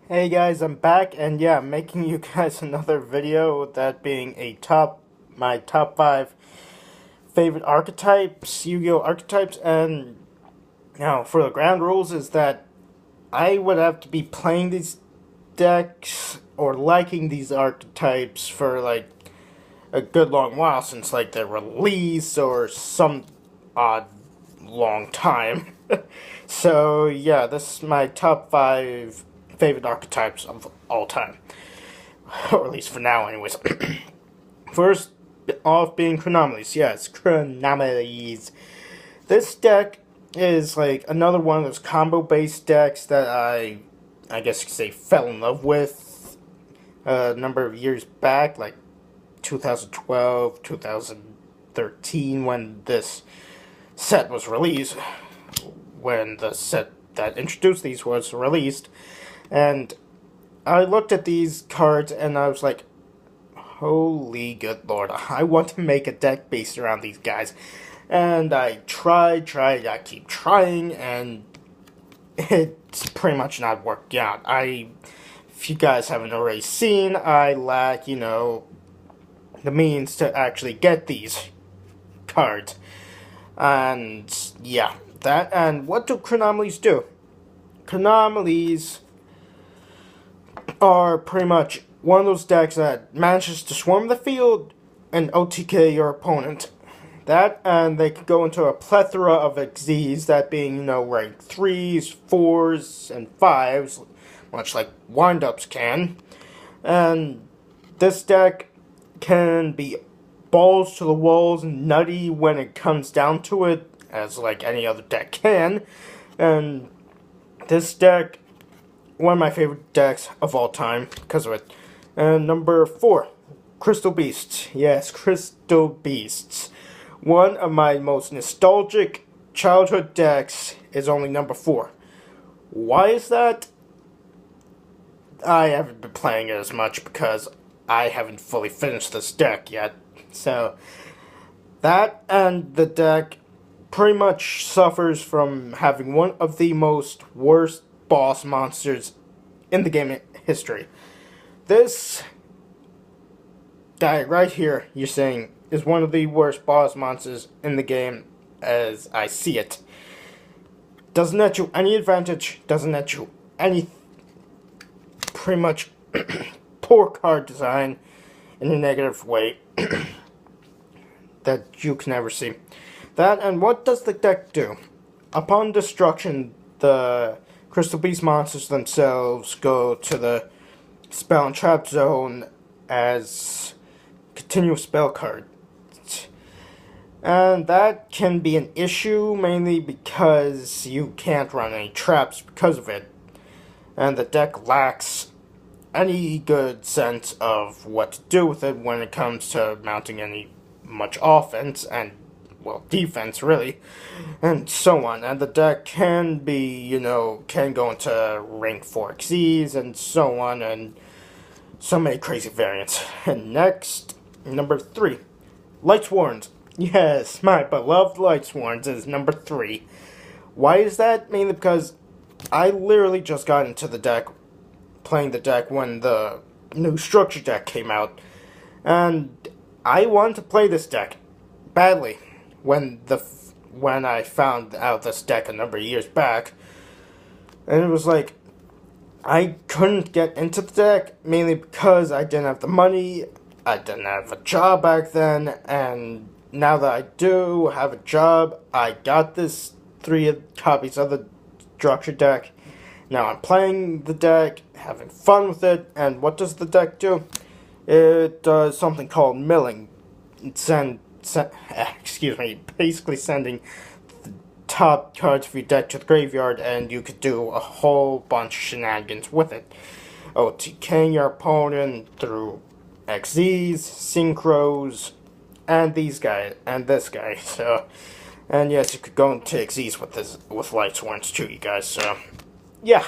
Hey guys, I'm back, and yeah, I'm making you guys another video, that being my top 5 favorite archetypes, Yu-Gi-Oh! Archetypes, and now for the ground rules is that I would have to be playing these decks, or liking these archetypes for like a good long while, since like their release, or some odd long time. So yeah, this is my top 5 favorite archetypes of all time. Or at least for now, anyways. First off being Chronomalies. Yes, Chronomalies. This deck is like another one of those combo-based decks that I guess you could say, fell in love with a number of years back, like 2012, 2013, when this set was released, when the set that introduced these was released, and I looked at these cards and I was like, holy good lord, I want to make a deck based around these guys. And I I keep trying, and it's pretty much not working out. If you guys haven't already seen, I lack, the means to actually get these cards. And yeah, that, and what do Chronomalies do? Chronomalies are pretty much one of those decks that manages to swarm the field and OTK your opponent. That, and they can go into a plethora of XZs, that being, rank 3s, 4s, and 5s, much like wind-ups can. And this deck can be balls to the walls and nutty when it comes down to it, as like any other deck can. And this deck, one of my favorite decks of all time because of it. And number 4, Crystal Beasts. Yes, Crystal Beasts. One of my most nostalgic childhood decks is only number 4. Why is that? I haven't been playing it as much because I haven't fully finished this deck yet. So, that, and the deck pretty much suffers from having one of the worst boss monsters in the game history. This guy right here, you're saying, is one of the worst boss monsters in the game as I see it. Doesn't net you any advantage, doesn't net you any pretty much poor card design in a negative way that you can ever see. That, and what does the deck do? Upon destruction, the Crystal Beast monsters themselves go to the spell and trap zone as continuous spell card. And that can be an issue, mainly because you can't run any traps because of it. And the deck lacks any good sense of what to do with it when it comes to mounting any much offense and, well, defense, really, and so on. And the deck can be, can go into rank 4 XZs and so on, and so many crazy variants. And next, number 3, Lightsworns. Yes, my beloved Lightsworns is number 3. Why is that? Mainly because I literally just got into the deck, playing the deck when the new structure deck came out, and I wanted to play this deck badly when I found out this deck a number of years back, and it was like I couldn't get into the deck, mainly because I didn't have the money, I didn't have a job back then, and now that I do have a job, I got this 3 copies of the structure deck. Now I'm playing the deck, having fun with it, and what does the deck do? It does something called milling. Basically sending the top cards of your deck to the graveyard, and you could do a whole bunch of shenanigans with it. OTKing your opponent through XZs, Synchros, and these guys, and this guy. So, and yes, you could go into XZs with Lightsworns too, you guys. So, yeah.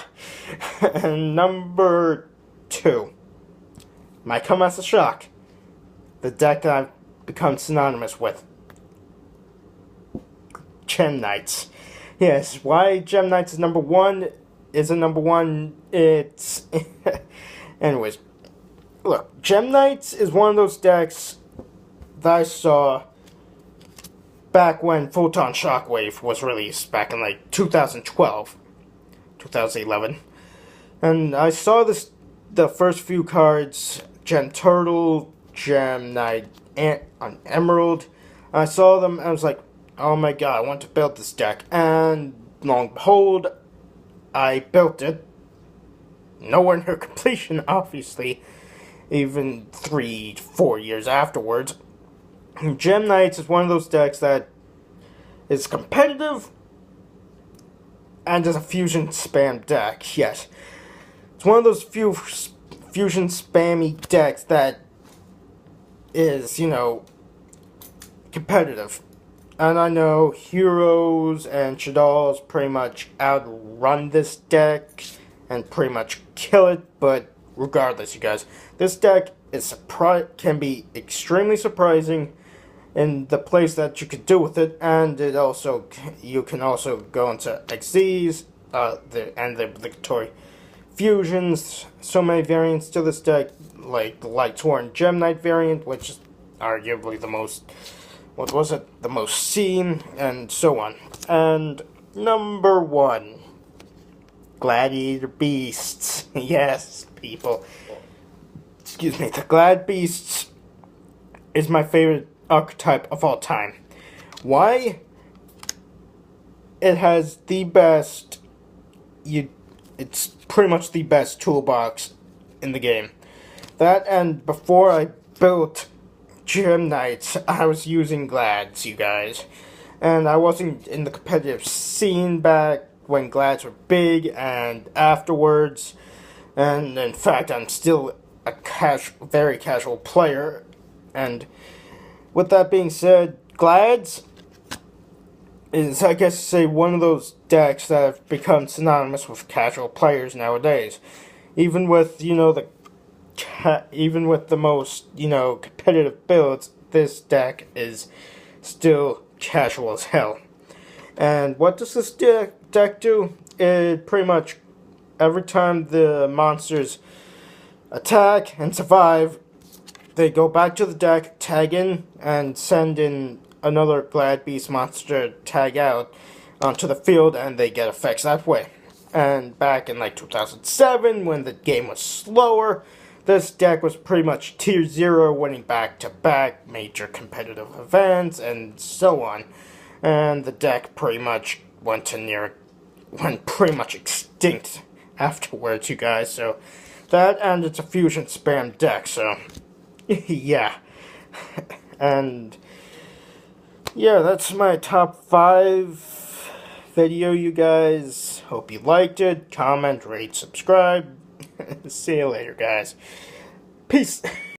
And number 2, might come as a shock, the deck that I've become synonymous with, Gem Knights. Yes, why Gem Knights is number 1 is a number one. It's anyways. Look, Gem Knights is one of those decks that I saw back when Photon Shockwave was released back in like 2012, 2011. And I saw the first few cards, Gem Turtle, Gem Knight, and Emerald. I saw them and I was like, oh my god, I want to build this deck. And long and behold, I built it. Nowhere near completion, obviously, even 3-4 years afterwards. Gem Knights is one of those decks that is competitive and is a fusion spam deck, yes. It's one of those few fusion spammy decks that is, competitive. And I know Heroes and Shaddolls pretty much outrun this deck and pretty much kill it, but regardless, you guys, this deck can be extremely surprising in the plays that you could do with it, and you can also go into XZs, and the obligatory fusions. So many variants to this deck, like the Light Torn Gem Knight variant, which is arguably the most seen, and so on. And number one, Gladiator Beasts. Yes, people. Excuse me. The Glad Beasts is my favorite archetype of all time. Why? It has the best. It's pretty much the best toolbox in the game. That, and before I built Gem Knights, I was using Glads, you guys. And I wasn't in the competitive scene back when Glads were big, and afterwards. And in fact, I'm still a very casual player. And with that being said, Glads is, I guess, one of those decks that have become synonymous with casual players nowadays. Even with, even with the most, competitive builds, this deck is still casual as hell. And what does this deck do? It pretty much, every time the monsters attack and survive, they go back to the deck, tag in, and send in another Glad Beast monster tag out onto the field, and they get effects that way. And back in like 2007, when the game was slower, this deck was pretty much tier 0, winning back-to-back major competitive events, and so on. And the deck pretty much went pretty much extinct afterwards, you guys. So that, and it's a fusion spam deck, so yeah. And yeah, that's my top 5 video, you guys. Hope you liked it. Comment, rate, subscribe. See you later, guys. Peace.